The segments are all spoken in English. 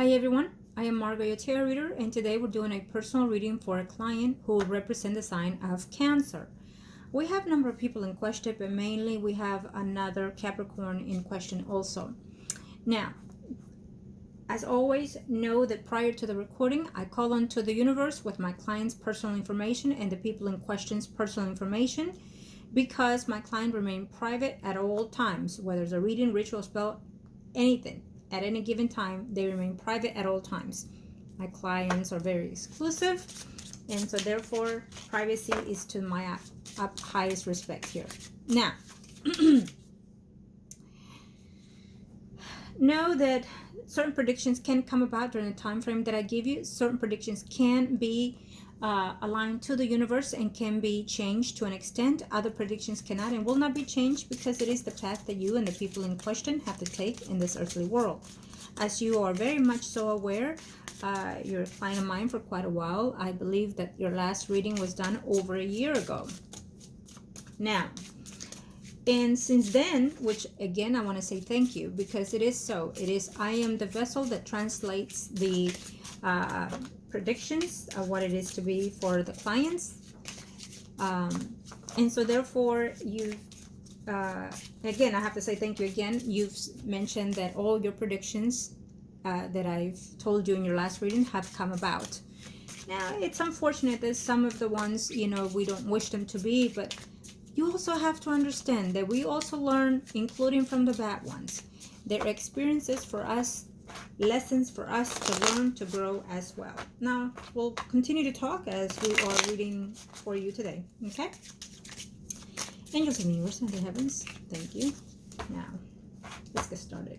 Hi everyone, I am Margourtarotreader, and today we're doing a personal reading for a client who will represent the sign of Cancer. We have a number of people in question, but mainly we have another Capricorn in question also. Now, as always, know that prior to the recording, I call on to the universe with my client's personal information and the people in question's personal information, because my client remain private at all times, whether it's a reading, ritual, spell, anything. At any given time, they remain private at all times. My clients are very exclusive, and so therefore privacy is to my highest respect here. Now, know that certain predictions can come about during the time frame that I give you. Certain predictions can be aligned to the universe and can be changed to an extent. Other predictions cannot and will not be changed, because it is the path that you and the people in question have to take in this earthly world. As you are very much so aware, you're a client of mine for quite a while. I believe that your last reading was done over a year ago. Now, and since then, which again, I want to say thank you, because it is so. It is, I am the vessel that translates the predictions of what it is to be for the clients. And so therefore, you, again, I have to say thank you again. You've mentioned that all your predictions that I've told you in your last reading have come about. Now, it's unfortunate that some of the ones, we don't wish them to be, but you also have to understand that we also learn, including from the bad ones. They're experiences for us, lessons for us to learn, to grow as well. Now, we'll continue to talk as we are reading for you today, okay? Angels and universe and the heavens, thank you. Now, let's get started.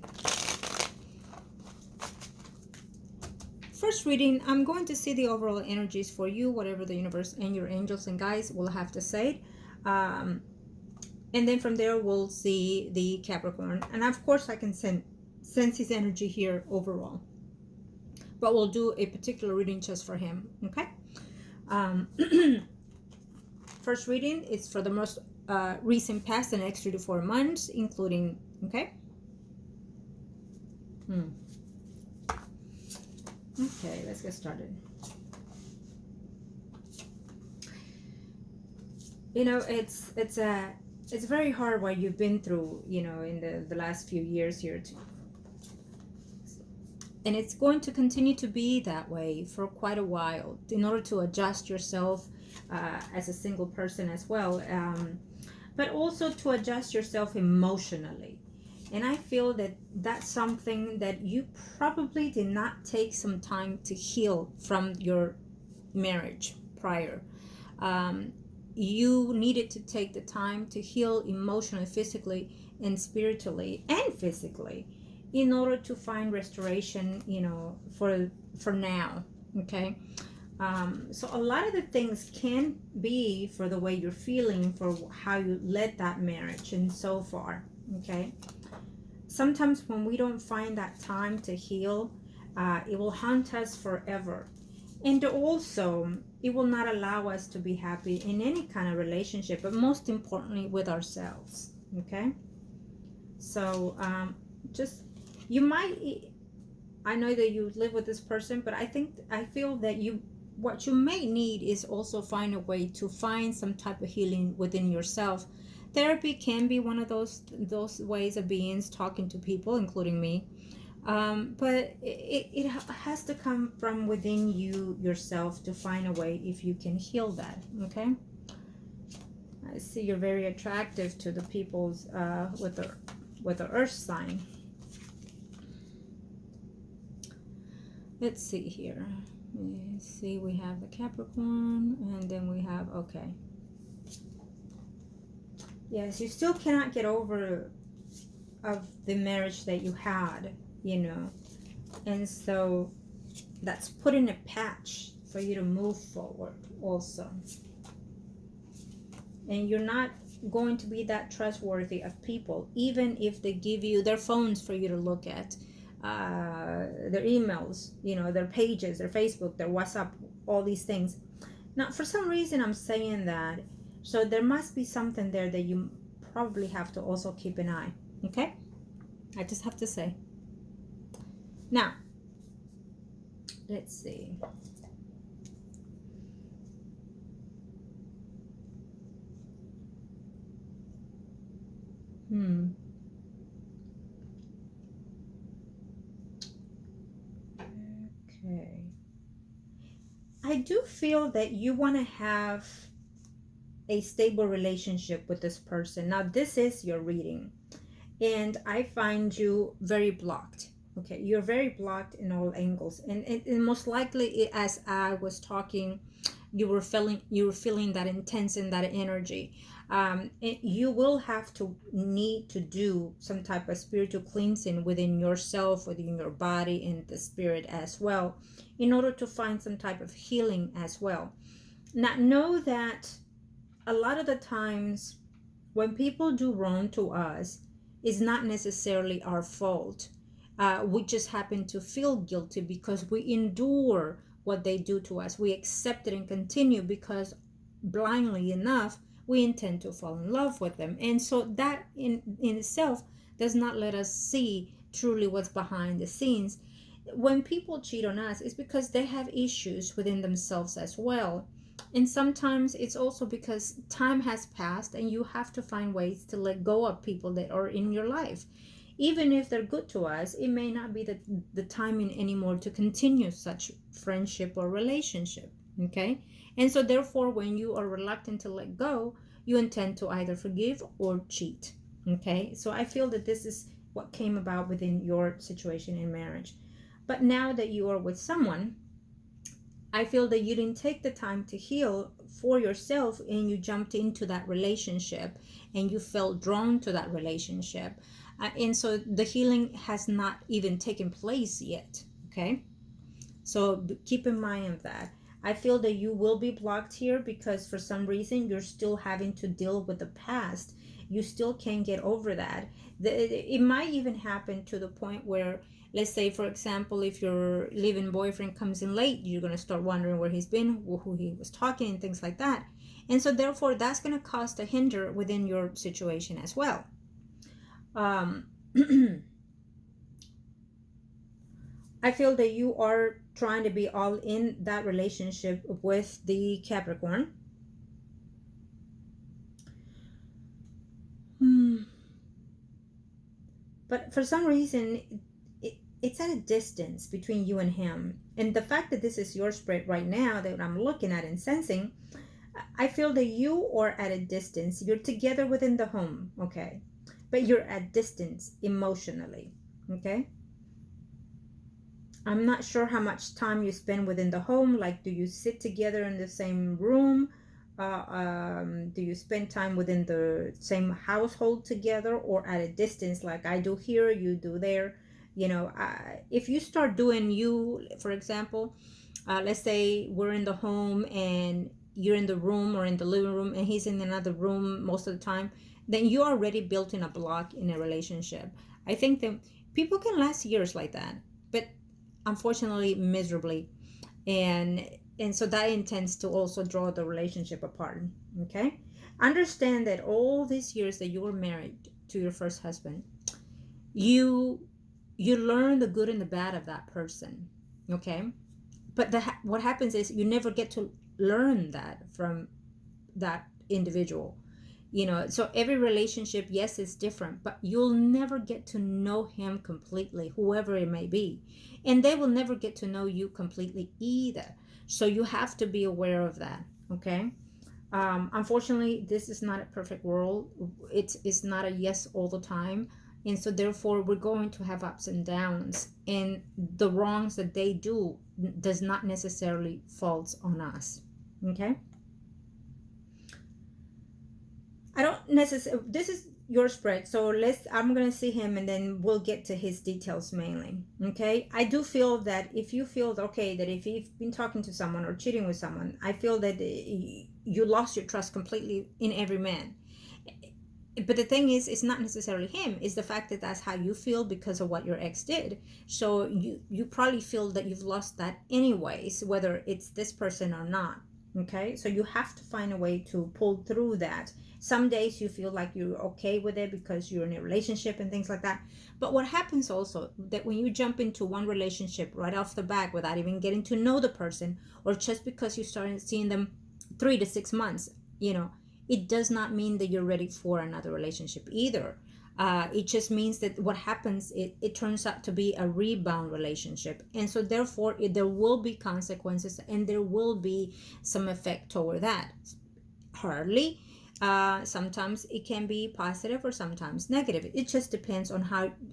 First reading, I'm going to see the overall energies for you, whatever the universe and your angels and guides will have to say. And then from there, we'll see the Capricorn. And of course, I can sense his energy here overall. But we'll do a particular reading just for him, okay? First reading is for the most recent past, the next 3 to 4 months, including, okay? Okay, let's get started. It's very hard what you've been through, in the last few years here too. And it's going to continue to be that way for quite a while, in order to adjust yourself as a single person as well, but also to adjust yourself emotionally. And I feel that that's something that you probably did not take some time to heal from your marriage prior. You needed to take the time to heal emotionally, physically, and spiritually, and physically, in order to find restoration, for now, okay? So a lot of the things can be for the way you're feeling, for how you led that marriage and so far, okay? Sometimes when we don't find that time to heal, it will haunt us forever. And also, it will not allow us to be happy in any kind of relationship, but most importantly with ourselves, okay? So I know that you live with this person, but I feel that what you may need is also find a way to find some type of healing within yourself. Therapy can be one of those ways of beings, talking to people, including me. But it has to come from within yourself to find a way if you can heal that, okay? I see you're very attractive to the people's with the earth sign. Let's see here. Let's see, we have the Capricorn, and then we have, okay. Yes, you still cannot get over of the marriage that you had, and so that's putting a patch for you to move forward also. And you're not going to be that trustworthy of people, even if they give you their phones for you to look at, their emails, their pages, their Facebook, their WhatsApp, all these things. Now, for some reason, I'm saying that, so there must be something there that you probably have to also keep an eye, okay? I just have to say. Now, Let's see. Okay. I do feel that you want to have a stable relationship with this person. Now, this is your reading, and I find you very blocked. Okay, you're very blocked in all angles, and most likely, as I was talking, you were feeling that intense and that energy. You will have to need to do some type of spiritual cleansing within yourself, within your body, and the spirit as well, in order to find some type of healing as well. Now, know that a lot of the times when people do wrong to us, it's not necessarily our fault. We just happen to feel guilty because we endure what they do to us. We accept it and continue because blindly enough, we intend to fall in love with them. And so that in itself does not let us see truly what's behind the scenes. When people cheat on us, it's because they have issues within themselves as well. And sometimes it's also because time has passed and you have to find ways to let go of people that are in your life. Even if they're good to us, it may not be the timing anymore to continue such friendship or relationship. Okay? And so, therefore, when you are reluctant to let go, you intend to either forgive or cheat. Okay? So, I feel that this is what came about within your situation in marriage. But now that you are with someone, I feel that you didn't take the time to heal for yourself and you jumped into that relationship and you felt drawn to that relationship. And so the healing has not even taken place yet. Okay. So keep in mind of that. I feel that you will be blocked here because for some reason you're still having to deal with the past. You still can't get over that. It might even happen to the point where, let's say, for example, if your live-in boyfriend comes in late, you're going to start wondering where he's been, who he was talking, and things like that. And so therefore, that's going to cause a hinder within your situation as well. I feel that you are trying to be all in that relationship with the Capricorn. But for some reason, it's at a distance between you and him. And the fact that this is your spread right now that I'm looking at and sensing, I feel that you are at a distance. You're together within the home, okay? But you're at distance emotionally, okay? I'm not sure how much time you spend within the home. Like, do you sit together in the same room? Do you spend time within the same household together, or at a distance like I do here, you do there? If you start doing you, for example, let's say we're in the home and you're in the room or in the living room and he's in another room most of the time, then you're already built in a block in a relationship. I think that people can last years like that, but unfortunately miserably. And so that intends to also draw the relationship apart. Okay, understand that all these years that you were married to your first husband, you learn the good and the bad of that person. Okay, but what happens is you never get to learn that from that individual. So every relationship, yes, is different, but you'll never get to know him completely, whoever it may be, and they will never get to know you completely either. So you have to be aware of that. Okay. Unfortunately, this is not a perfect world. It's not a yes all the time, and so therefore we're going to have ups and downs, and the wrongs that they do does not necessarily falls on us. Okay. I don't necessarily, this is your spread, so I'm gonna see him and then we'll get to his details mainly. Okay, I do feel that if you feel okay that if you've been talking to someone or cheating with someone, I feel that you lost your trust completely in every man. But the thing is, it's not necessarily him, it's the fact that that's how you feel because of what your ex did. So you probably feel that you've lost that anyways, whether it's this person or not. Okay, so you have to find a way to pull through that Some days you feel like you're okay with it because you're in a relationship and things like that. But what happens also that when you jump into one relationship right off the bat without even getting to know the person, or just because you started seeing them 3 to 6 months, it does not mean that you're ready for another relationship either. It just means that what happens, it turns out to be a rebound relationship. And so therefore there will be consequences and there will be some effect toward that. Hardly. Sometimes it can be positive or sometimes negative. It just depends on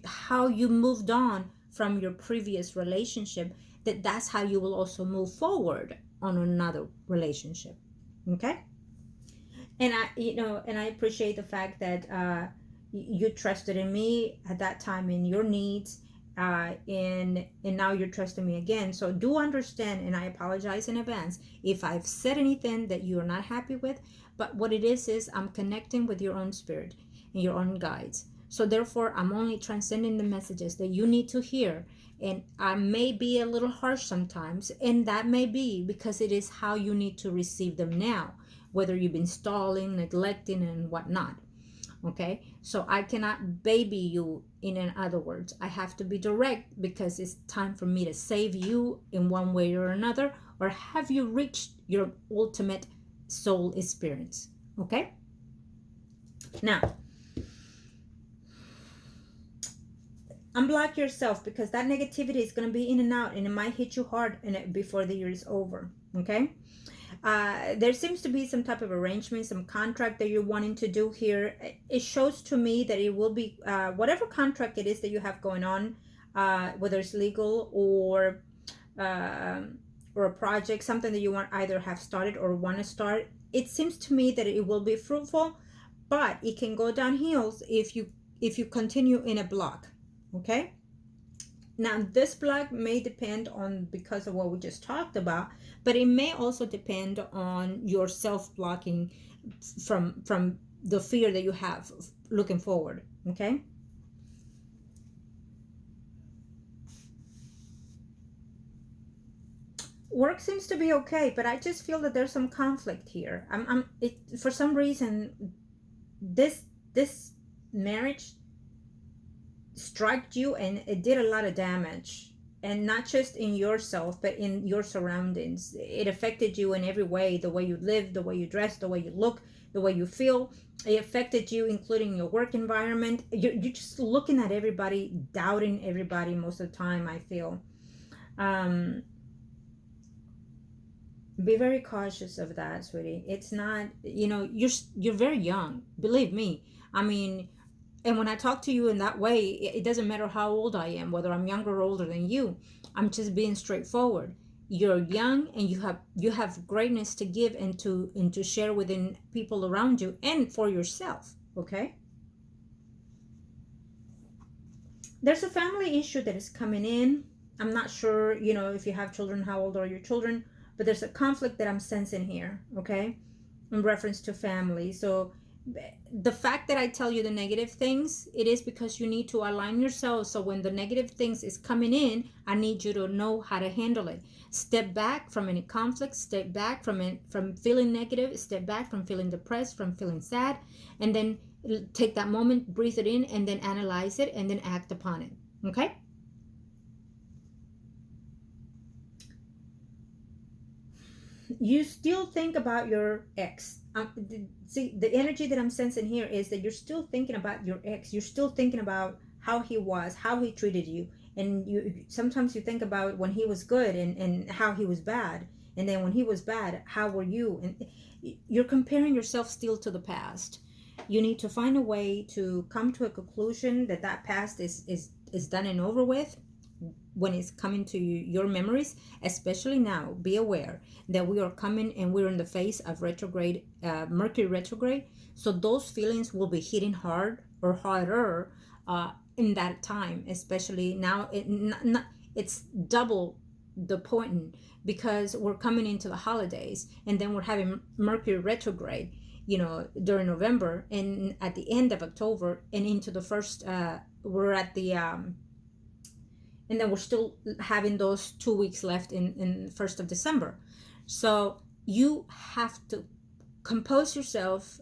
how you moved on from your previous relationship, that's how you will also move forward on another relationship. Okay. And I appreciate the fact that you trusted in me at that time in your needs, and now you're trusting me again. So do understand, and I apologize in advance if I've said anything that you're not happy with. But what it is I'm connecting with your own spirit and your own guides. So therefore, I'm only transcending the messages that you need to hear. And I may be a little harsh sometimes, and that may be because it is how you need to receive them now, whether you've been stalling, neglecting, and whatnot. Okay, so I cannot baby you. In other words, I have to be direct because it's time for me to save you in one way or another, or have you reached your ultimate soul experience. Okay, now unblock yourself, because that negativity is going to be in and out, and it might hit you hard before the year is over. Okay. There seems to be some type of arrangement, some contract that you're wanting to do here. It shows to me that it will be whatever contract it is that you have going on, whether it's legal or a project, something that you want either have started or want to start. It seems to me that it will be fruitful, but it can go downhill if you continue in a block. Okay. Now, this block may depend on because of what we just talked about, but it may also depend on your self-blocking from the fear that you have looking forward. Okay. Work seems to be okay, but I just feel that there's some conflict here. For some reason, this marriage struck you and it did a lot of damage, and not just in yourself but in your surroundings. It affected you in every way, the way you live, the way you dress, the way you look, the way you feel. It affected you, including your work environment. You're just looking at everybody, doubting everybody most of the time, I feel. Be very cautious of that, sweetie. It's not, you're very young, believe me. I mean, and when I talk to you in that way, it doesn't matter how old I am, whether I'm younger or older than you. I'm just being straightforward. You're young and you have greatness to give and to share within people around you and for yourself. Okay? There's a family issue that is coming in. I'm not sure, if you have children, how old are your children? But there's a conflict that I'm sensing here, okay? In reference to family. So the fact that I tell you the negative things, it is because you need to align yourself. So when the negative things is coming in, I need you to know how to handle it. Step back from any conflict, step back from feeling negative, step back from feeling depressed, from feeling sad, and then take that moment, breathe it in, and then analyze it, and then act upon it. Okay? You still think about your ex. See, the energy that I'm sensing here is that you're still thinking about your ex. You're still thinking about how he was, how he treated you. And sometimes you think about when he was good and how he was bad. And then when he was bad, how were you? And you're comparing yourself still to the past. You need to find a way to come to a conclusion that past is done and over with. When it's coming to your memories, especially now, be aware that we are coming and we're in the phase of retrograde, Mercury retrograde. So those feelings will be hitting hard or harder in that time, especially now. It's double the point because we're coming into the holidays and then we're having Mercury retrograde, during November and at the end of October and into the first, we're at the, and then we're still having those 2 weeks left in 1st of December. So you have to compose yourself,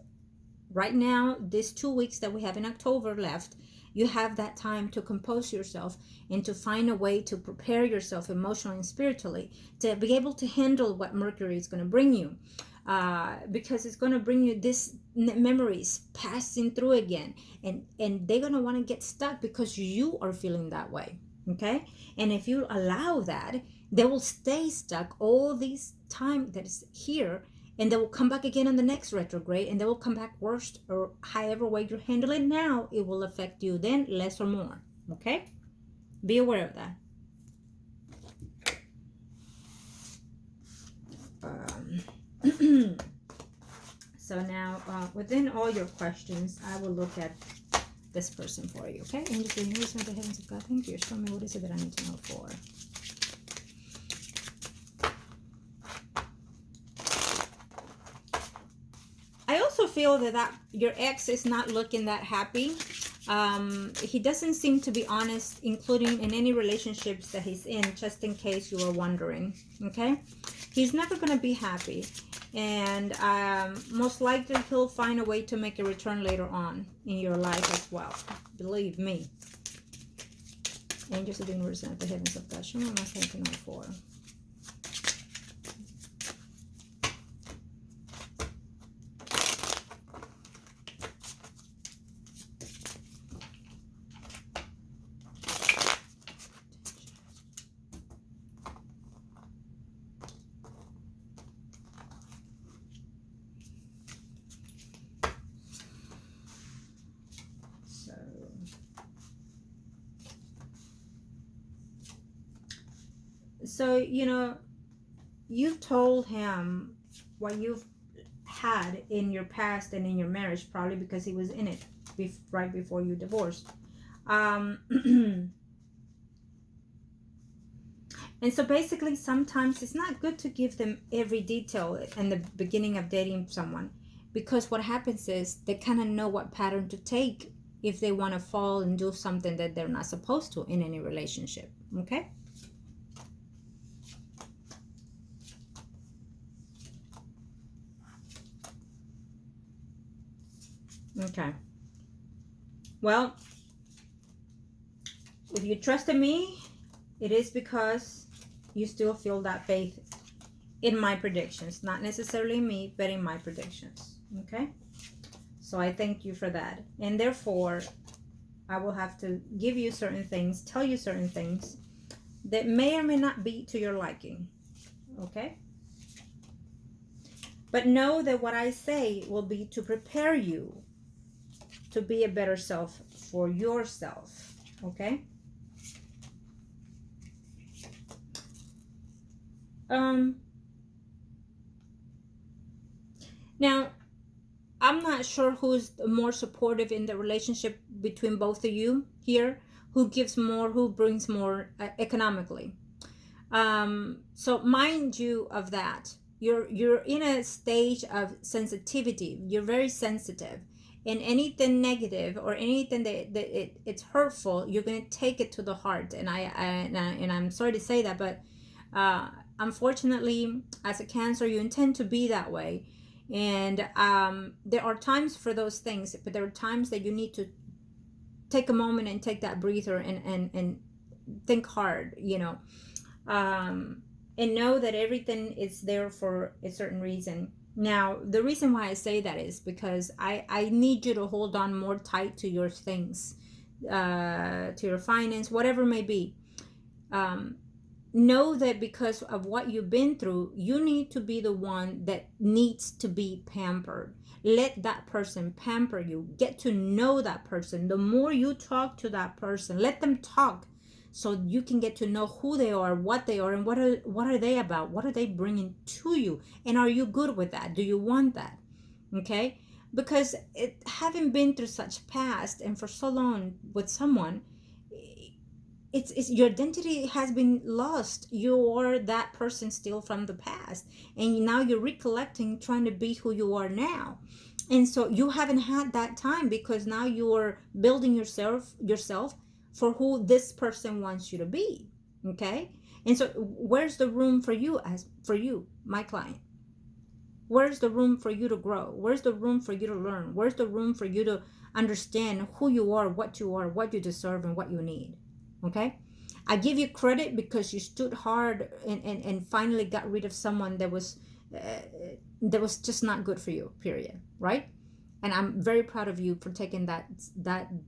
right now, these 2 weeks that we have in October left, you have that time to compose yourself and to find a way to prepare yourself emotionally and spiritually to be able to handle what Mercury is going to bring you. Because it's going to bring you this memories passing through again, and they're going to want to get stuck because you are feeling that way. Okay, and if you allow that, they will stay stuck all this time that is here, and they will come back again on the next retrograde, and they will come back worse, or however way you handle it now, it will affect you then less or more. Okay, be aware of that. So now, within all your questions, I will look at this person for you. Okay, angels, the universe, and the heavens of God, thank you. Show me what is it that I need to know for. I also feel that your ex is not looking that happy. He doesn't seem to be honest, including in any relationships that he's in, just in case you were wondering. Okay, he's never going to be happy, and most likely he'll find a way to make a return later on in your life as well. Believe me. Angels of the universe and the heavens of God, show me what I can know for. So, you know, you've told him what you've had in your past and in your marriage, probably because he was in it right before you divorced. And so basically, sometimes it's not good to give them every detail in the beginning of dating someone, because what happens is they kind of know what pattern to take if they want to fall and do something that they're not supposed to in any relationship. Okay? Okay. Well, if you trusted me, it is because you still feel that faith in my predictions. Not necessarily me, but in my predictions. Okay? So I thank you for that. And therefore, I will have to give you certain things, tell you certain things that may or may not be to your liking. Okay? But know that what I say will be to prepare you to be a better self for yourself. Okay? Now, I'm not sure who's more supportive in the relationship between both of you here, who gives more, who brings more economically. So mind you of that. You're in a stage of sensitivity. You're very sensitive. And anything negative or anything that it's hurtful, you're going to take it to the heart. And I'm sorry to say that, but unfortunately, as a Cancer, you intend to be that way. And there are times for those things, but there are times that you need to take a moment and take that breather and think hard, you know, and know that everything is there for a certain reason. Now, the reason why I say that is because I need you to hold on more tight to your things, to your finance, whatever it may be. Know that because of what you've been through, you need to be the one that needs to be pampered. Let that person pamper you. Get to know that person. The more you talk to that person, let them talk, so you can get to know who they are, what they are, and what are they about? What are they bringing to you? And are you good with that? Do you want that? Okay? Because having been through such past and for so long with someone, it's your identity has been lost. You are that person still from the past, and now you're recollecting, trying to be who you are now. And so you haven't had that time, because now you're building yourself for who this person wants you to be. Okay? And so where's the room for you, my client? Where's the room for you to grow? Where's the room for you to learn? Where's the room for you to understand who you are, what you deserve, and what you need? Okay? I give you credit because you stood hard and finally got rid of someone that was just not good for you, period, right? And I'm very proud of you for taking that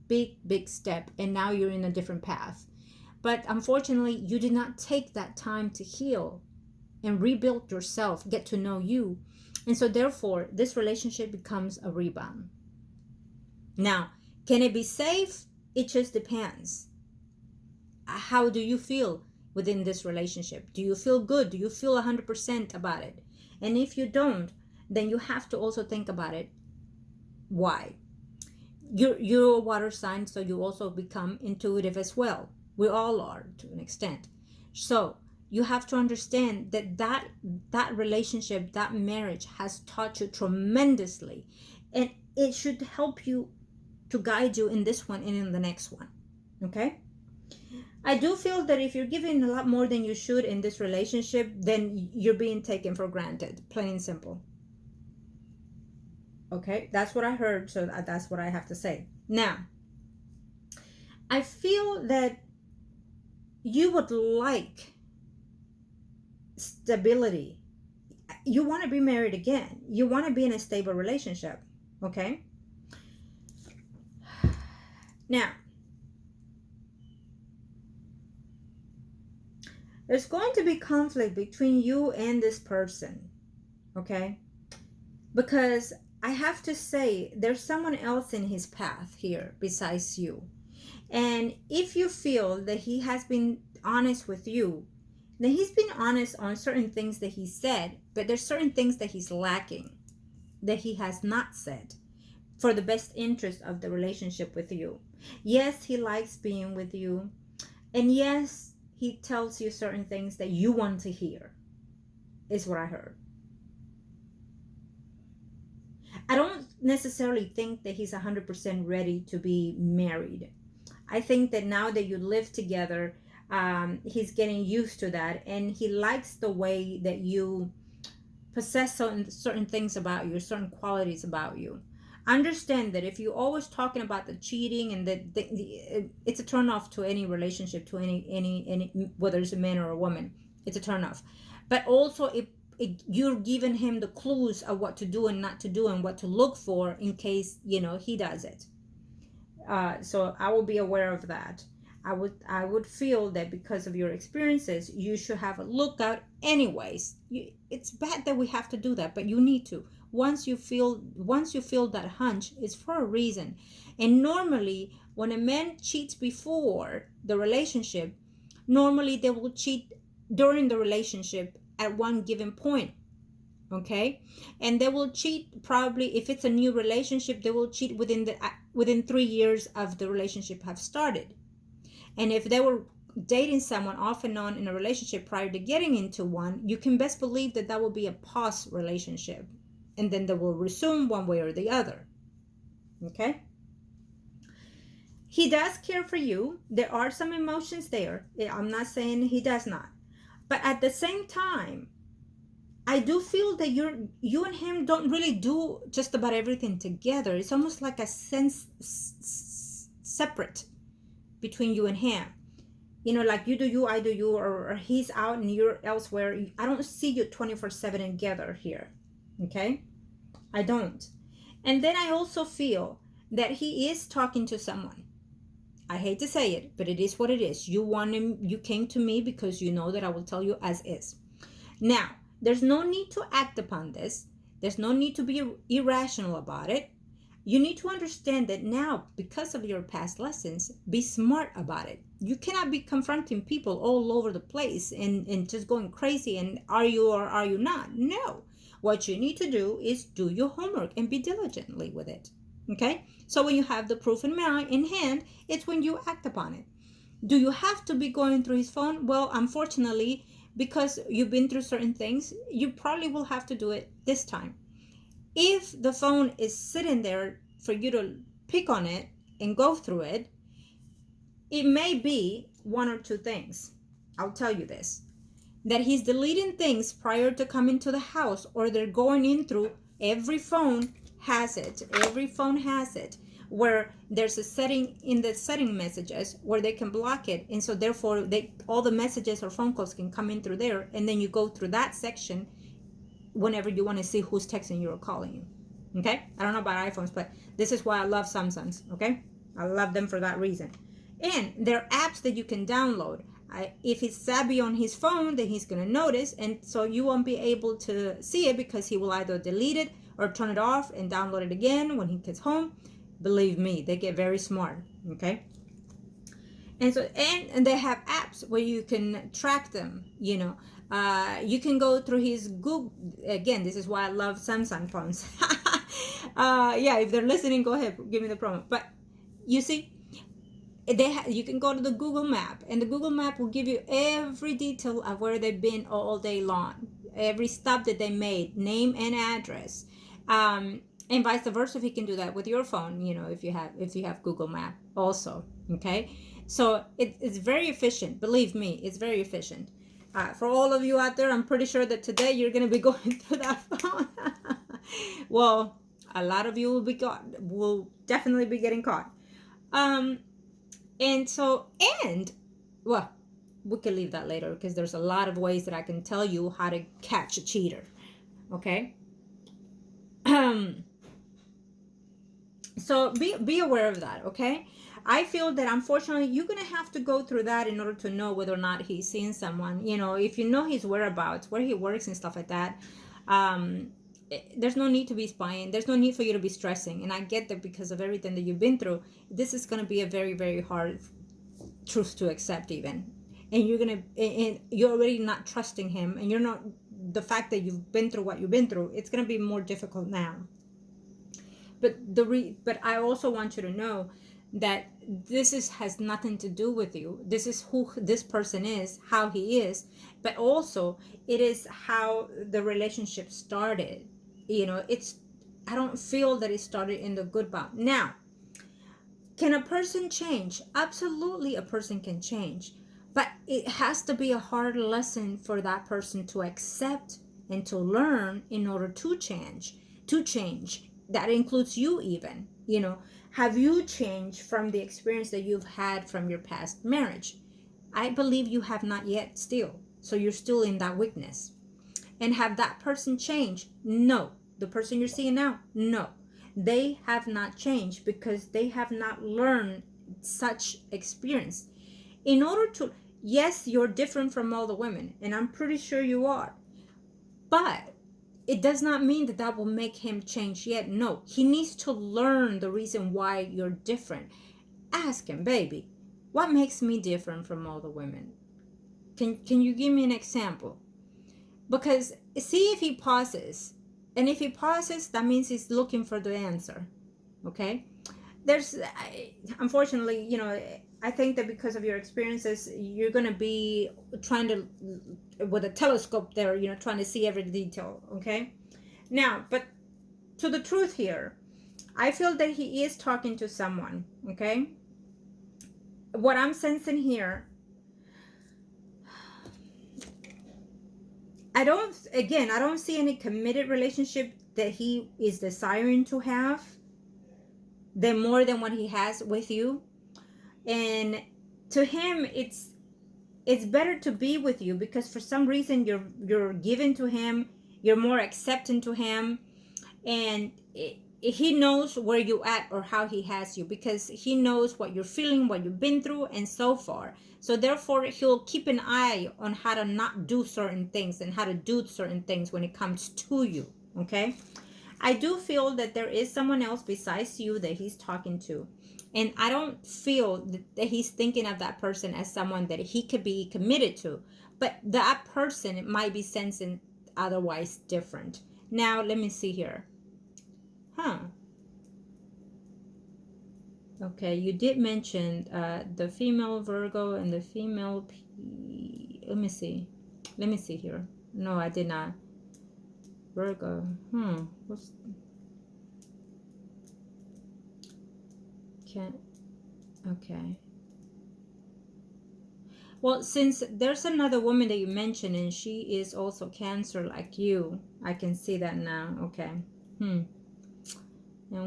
big step, and now you're in a different path. But unfortunately, you did not take that time to heal and rebuild yourself, get to know you. And so therefore, this relationship becomes a rebound. Now, can it be safe? It just depends. How do you feel within this relationship? Do you feel good? Do you feel 100% about it? And if you don't, then you have to also think about it. Why? You're a water sign, so you also become intuitive as well. We all are to an extent. So you have to understand that relationship, that marriage has taught you tremendously, and it should help you to guide you in this one and in the next one. Okay? I do feel that if you're giving a lot more than you should in this relationship, then you're being taken for granted, plain and simple. Okay, that's what I heard, so that's what I have to say. Now, I feel that you would like stability. You want to be married again. You want to be in a stable relationship. Okay? Now, there's going to be conflict between you and this person. Okay? Because I have to say, there's someone else in his path here besides you. And if you feel that he has been honest with you, then he's been honest on certain things that he said, but there's certain things that he's lacking, that he has not said for the best interest of the relationship with you. Yes, he likes being with you. And yes, he tells you certain things that you want to hear, is what I heard. I don't necessarily think that he's 100% ready to be married. I think that now that you live together, he's getting used to that, and he likes the way that you possess certain things about you, certain qualities about you. Understand that if you're always talking about the cheating and it's a turnoff to any relationship, to any whether it's a man or a woman, it's a turnoff. But also, you're giving him the clues of what to do and not to do, and what to look for in case he does it. So I will be aware of that. I would feel that because of your experiences, you should have a lookout anyways. It's bad that we have to do that, but you need to. Once you feel that hunch, it's for a reason. And normally, when a man cheats before the relationship, normally they will cheat during the relationship at one given point. Okay, and they will cheat probably, if it's a new relationship, they will cheat within 3 years of the relationship have started. And if they were dating someone off and on in a relationship prior to getting into one, you can best believe that will be a pause relationship, and then they will resume one way or the other. Okay, he does care for you. There are some emotions there. I'm not saying he does not, but at the same time, I do feel that you and him don't really do just about everything together. It's almost like a sense separate between you and him. Like you do you, I do you, or he's out and you're elsewhere. I don't see you 24/7 together here. Okay? I don't. And then I also feel that he is talking to someone. I hate to say it, but it is what it is. You came to me because you know that I will tell you as is. Now, there's no need to act upon this. There's no need to be irrational about it. You need to understand that now, because of your past lessons, be smart about it. You cannot be confronting people all over the place and just going crazy and are you or are you not? No. What you need to do is do your homework and be diligently with it. Okay? So when you have the proof in hand, it's when you act upon it. Do you have to be going through his phone? Well, unfortunately, because you've been through certain things, you probably will have to do it this time. If the phone is sitting there for you to pick on it and go through it, it may be one or two things. I'll tell you this. that he's deleting things prior to coming to the house, or they're going in through. Every phone has it. Every phone has it, where there's a setting in the setting messages where they can block it, and so therefore all the messages or phone calls can come in through there, and then you go through that section whenever you want to see who's texting you or calling you. Okay, I don't know about iPhones, but this is why I love Samsungs. Okay, I love them for that reason. And there are apps that you can download. If he's savvy on his phone, then he's going to notice, and so you won't be able to see it, because he will either delete it or turn it off and download it again when he gets home. Believe me, they get very smart. Okay, and so and they have apps where you can track them. You can go through his Google. Again, this is why I love Samsung phones. Yeah, if they're listening, go ahead, give me the promo. But you see, you can go to the Google map, and the Google map will give you every detail of where they've been all day long, every stop that they made, name and address, and vice versa. If you can do that with your phone, if you have Google Map also. Okay, so it's very efficient. Believe me, it's very efficient. For all of you out there, I'm pretty sure that today you're going to be going through that phone. Well, a lot of you will definitely be getting caught. And well, we can leave that later, because there's a lot of ways that I can tell you how to catch a cheater. Okay. So be aware of that. Okay. I feel that unfortunately you're going to have to go through that in order to know whether or not he's seeing someone. If you know his whereabouts, where he works and stuff like that, there's no need to be spying. There's no need for you to be stressing. And I get that, because of everything that you've been through, this is going to be a very, very hard truth to accept even. And you're already not trusting him, and the fact that you've been through what you've been through, it's going to be more difficult now. But I also want you to know that this has nothing to do with you. This is who this person is, how he is, but also it is how the relationship started. I don't feel that it started in the good bout. Now, can a person change? Absolutely, a person can change, but it has to be a hard lesson for that person to accept and to learn in order to change. That includes you even. Have you changed from the experience that you've had from your past marriage? I believe you have not yet still. So you're still in that weakness. And have that person changed? No. The person you're seeing now? No. They have not changed, because they have not learned such experience. In order to, yes, you're different from all the women, and I'm pretty sure you are. But it does not mean that will make him change yet. No, he needs to learn the reason why you're different. Ask him, baby, what makes me different from all the women? Can you give me an example? Because see if he pauses. And if he pauses, that means he's looking for the answer. Okay? Unfortunately, I think that because of your experiences, you're going to be trying to, with a telescope there, trying to see every detail. Okay? Now, but to the truth here, I feel that he is talking to someone. Okay? What I'm sensing here, I don't see any committed relationship that he is desiring to have, more than what he has with you. And to him, it's better to be with you, because for some reason you're given to him, you're more accepting to him, and he knows where you at or how he has you, because he knows what you're feeling, what you've been through, and so far. So therefore, he'll keep an eye on how to not do certain things and how to do certain things when it comes to you. Okay? I do feel that there is someone else besides you that he's talking to. And I don't feel that he's thinking of that person as someone that he could be committed to. But that person might be sensing otherwise different. Now, let me see here. Okay, you did mention the female Virgo and the female Let me see here. No, I did not. Virgo. Okay. Well, since there's another woman that you mentioned, and she is also Cancer like you, I can see that now. Okay. And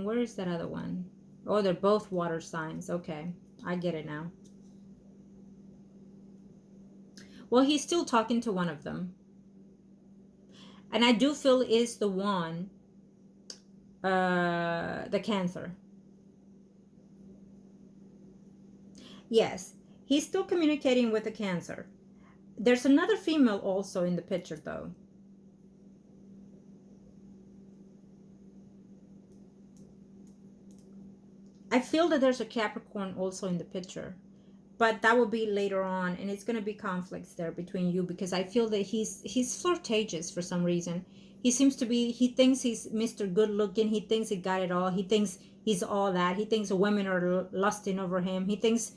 where is that other one? Oh, they're both water signs. Okay, I get it now. Well, he's still talking to one of them, and I do feel is the one, the Cancer. Yes, he's still communicating with the Cancer. There's another female also in the picture, though. I feel that there's a Capricorn also in the picture, but that will be later on, and it's going to be conflicts there between you, because I feel that he's flirtatious for some reason. He seems to be, he thinks he's Mr. Good Looking. He thinks he got it all. He thinks he's all that. He thinks women are lusting over him. He thinks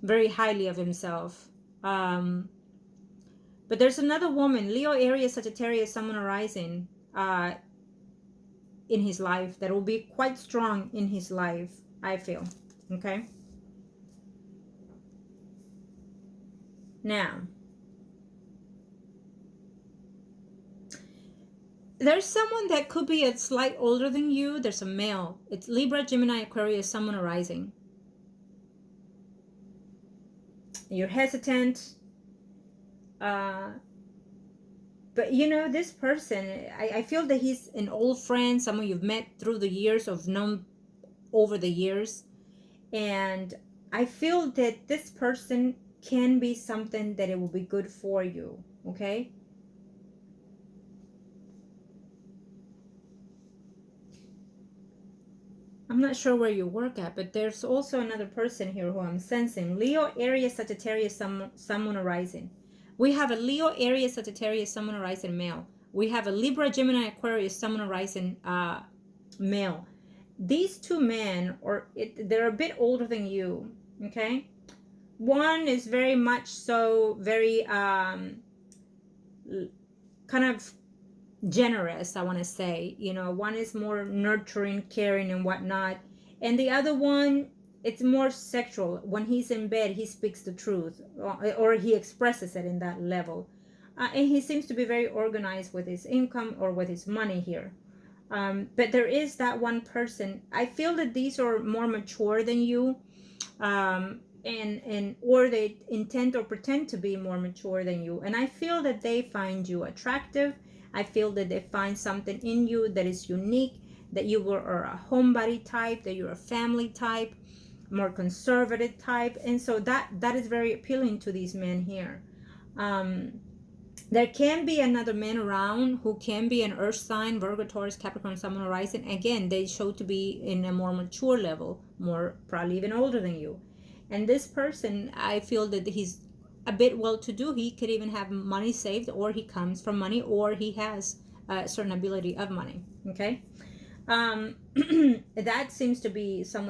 very highly of himself. But there's another woman, Leo, Aries, Sagittarius, Sun, Moon, Rising, in his life that will be quite strong in his life, I feel. Okay. Now, there's someone that could be a slight older than you. There's a male. It's Libra, Gemini, Aquarius, Sun, Moon, Rising. You're hesitant. But you know, this person, I feel that he's an old friend, someone you've met through the years, of known over the years. And I feel that this person can be something that it will be good for you. Okay. I'm not sure where you work at, but there's also another person here who I'm sensing. Leo, Aries, Sagittarius, Sun, Moon, Rising. We have a Leo, Aries, Sagittarius, Sun, Moon, Rising male. We have a Libra, Gemini, Aquarius, Sun, Moon, Rising male. These two men, they're a bit older than you, okay? One is very much so, very kind of generous, I want to say. You know, one is more nurturing, caring, and whatnot, and the other one, it's more sexual. When he's in bed, he speaks the truth, or he expresses it in that level. And he seems to be very organized with his income or with his money here. But there is that one person. I feel that these are more mature than you, and or they intend or pretend to be more mature than you. And I feel that they find you attractive. I feel that they find something in you that is unique, that you are a homebody type, that you're a family type, more conservative type. And so that is very appealing to these men here. There can be another man around who can be an earth sign, Virgo, Taurus, Capricorn, Sun, Moon, Rising. Again, they show to be in a more mature level, more probably even older than you. And this person, I feel that he's a bit well-to-do. He could even have money saved, or he comes from money, or he has a certain ability of money. Okay. That seems to be someone